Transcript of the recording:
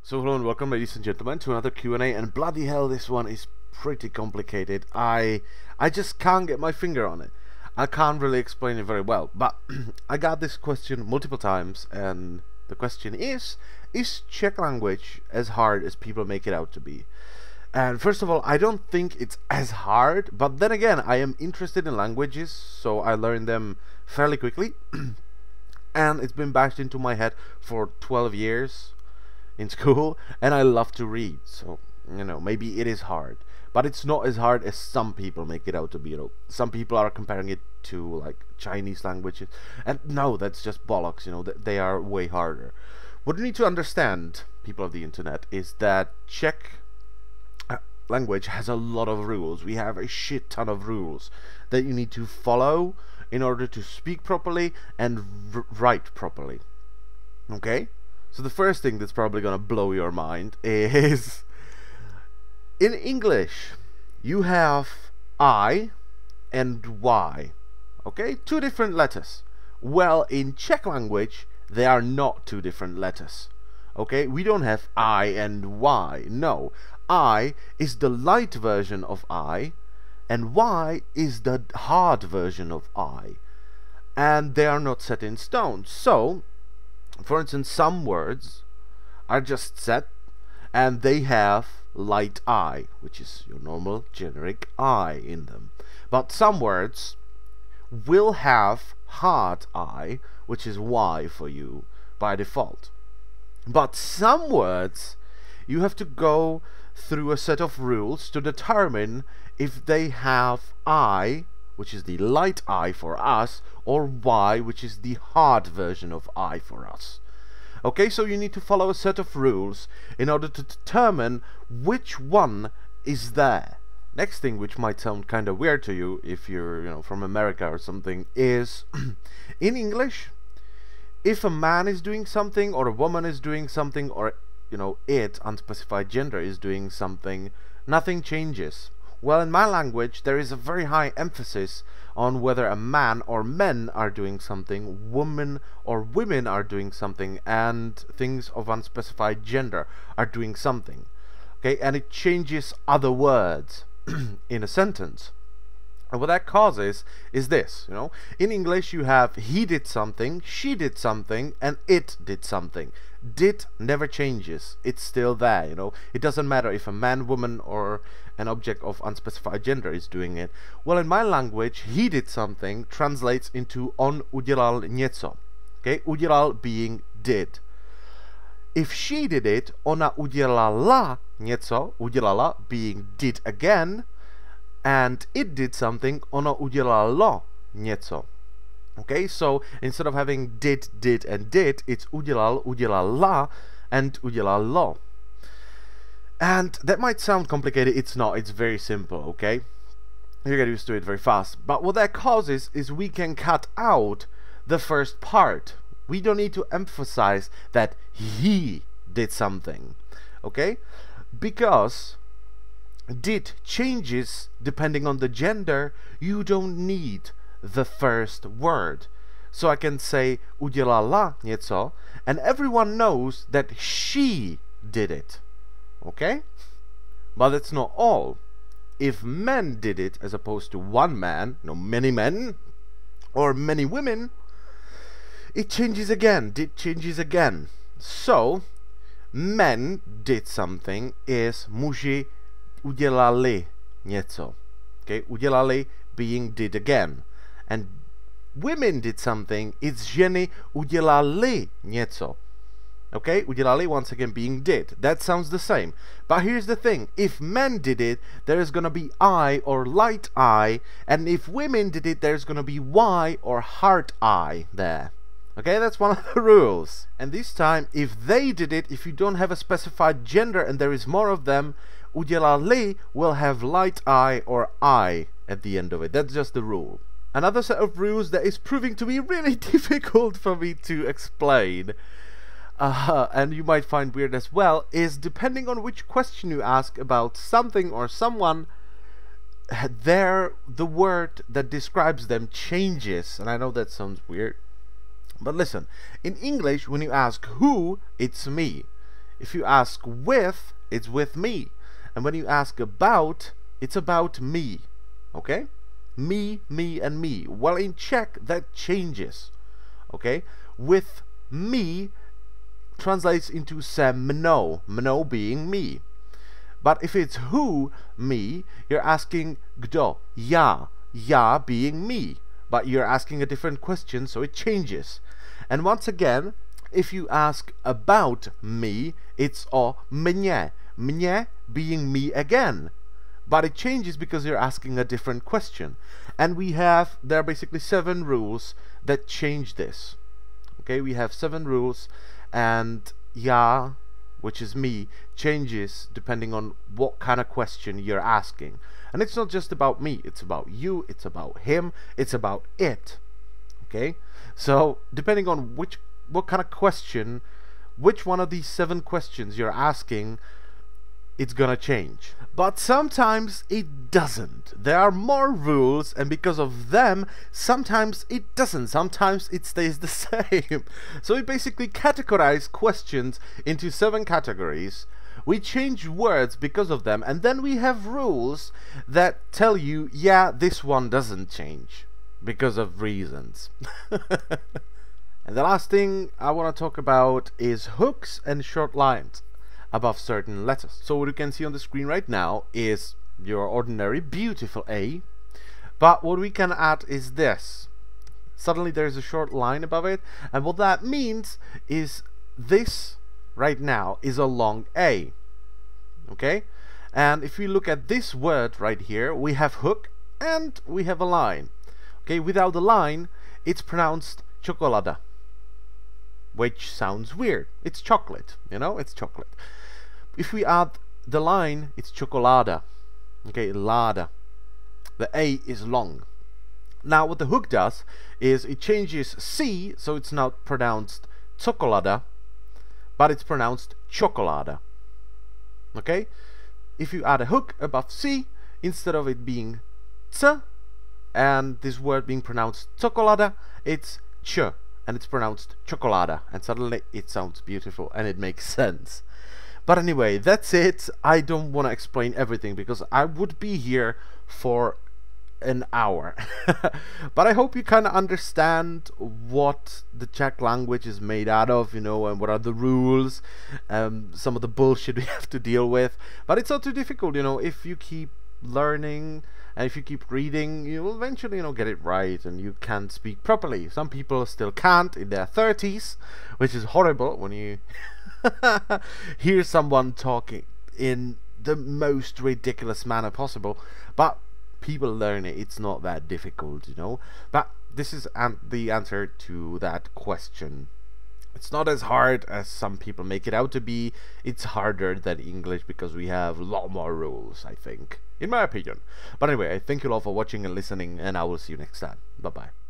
So hello and welcome, ladies and gentlemen, to another Q&A, and bloody hell, this one is pretty complicated. I just can't get my finger on it. I can't really explain it very well, but I got this question multiple times, and the question is Czech language as hard as people make it out to be? And first of all, I don't think it's as hard, but then again, I am interested in languages, so I learn them fairly quickly. And it's been bashed into my head for 12 years in school, and I love to read, so maybe it is hard, but it's not as hard as some people make it out to be. Some people are comparing it to like Chinese languages, and no, that's just bollocks. They are way harder. What you need to understand, people of the internet, is that Czech language has a lot of rules. We have a shit ton of rules that you need to follow in order to speak properly and write properly. Okay? So the first thing that's probably gonna blow your mind is, in English you have I and Y, okay, two different letters. Well, in Czech language they are not two different letters, okay. We don't have I and Y. No, I is the light version of I and Y is the hard version of I, and they are not set in stone. So for instance, some words are just set and they have light I, which is your normal generic I in them. But some words will have hard I, which is Y for you by default. But some words you have to go through a set of rules to determine if they have I, which is the light I for us, or Y, which is the hard version of I for us. Okay, so you need to follow a set of rules in order to determine which one is there. Next thing, which might sound kind of weird to you if you're, from America or something, is in English, if a man is doing something or a woman is doing something, or it, unspecified gender, is doing something, nothing changes. Well, in my language there is a very high emphasis on whether a man or men are doing something, women or women are doing something, and things of unspecified gender are doing something. Okay, and it changes other words in a sentence. And what that causes is this, in English you have he did something, she did something, and it did something. Did never changes. It's still there, It doesn't matter if a man, woman, or an object of unspecified gender is doing it. Well, in my language, he did something translates into on udělal něco. Okay, udělal being did. If she did it, ona udělala něco, udělala being did again, and it did something, ona udělalo něco. Okay, so instead of having did, and did, it's udělal, udělala, and udělalo. And that might sound complicated. It's not. It's very simple, okay? You get used to it very fast. But what that causes is we can cut out the first part. We don't need to emphasize that he did something, okay? Because did changes depending on the gender. You don't need the first word. So I can say udělala něco, and everyone knows that she did it. Okay? But that's not all. If men did it as opposed to one man, many men or many women, it changes again. Did changes again. So men did something is muži udělali něco. Okay? Udělali being did again. And women did something, it's ženy udělali něco. Okay, udělali once again being did. That sounds the same. But here's the thing, if men did it, there is gonna be I or light I, and if women did it, there's gonna be Y or hard I there. Okay, that's one of the rules. And this time, if they did it, if you don't have a specified gender and there is more of them, udělali will have light I or I at the end of it. That's just the rule. Another set of rules that is proving to be really difficult for me to explain, and you might find weird as well, is depending on which question you ask about something or someone, the word that describes them changes. And I know that sounds weird, but listen, in English when you ask who, it's me. If you ask with, it's with me. And when you ask about, it's about me. Okay? Me, me, and me. Well, in Czech, that changes. Okay? With me translates into se mnou. Mnou being me. But if it's who, me, you're asking kdo, já. Já being me. But you're asking a different question, so it changes. And once again, if you ask about me, it's o mě. Mě being me again. But it changes because you're asking a different question. And there are basically 7 rules that change this. Okay, we have 7 rules, and já, which is me, changes depending on what kind of question you're asking. And it's not just about me, it's about you, it's about him, it's about it. Okay, so depending on what kind of question, which one of these 7 questions you're asking, it's gonna change. But sometimes it doesn't. There are more rules, and because of them, sometimes it doesn't. Sometimes it stays the same. So we basically categorize questions into 7 categories. We change words because of them, and then we have rules that tell you, yeah, this one doesn't change because of reasons. And the last thing I want to talk about is hooks and short lines above certain letters. So what you can see on the screen right now is your ordinary beautiful A, but what we can add is this. Suddenly there's a short line above it, and what that means is this right now is a long A. Okay? And if we look at this word right here, we have hook and we have a line. Okay, without the line, it's pronounced chocolada, which sounds weird. It's chocolate, you know, it's chocolate. If we add the line, it's chocolada. Okay, lada. The A is long. Now what the hook does is it changes C, so it's not pronounced chocolada, but it's pronounced chocolada. Okay? If you add a hook above C, instead of it being ts and this word being pronounced chocolada, it's ch, and it's pronounced chocolada, and suddenly it sounds beautiful and it makes sense. But anyway, that's it. I don't want to explain everything because I would be here for an hour. But I hope you kind of understand what the Czech language is made out of, you know, and what are the rules, some of the bullshit we have to deal with. But it's not too difficult, you know. If you keep learning and if you keep reading, you will eventually, you know, get it right and you can speak properly. Some people still can't in their 30s, which is horrible when you hear someone talking in the most ridiculous manner possible. But people learn it. It's not that difficult, you know. But this is the answer to that question. It's not as hard as some people make it out to be. It's harder than English because we have a lot more rules, I think, in my opinion. But anyway, I thank you all for watching and listening, and I will see you next time. Bye bye.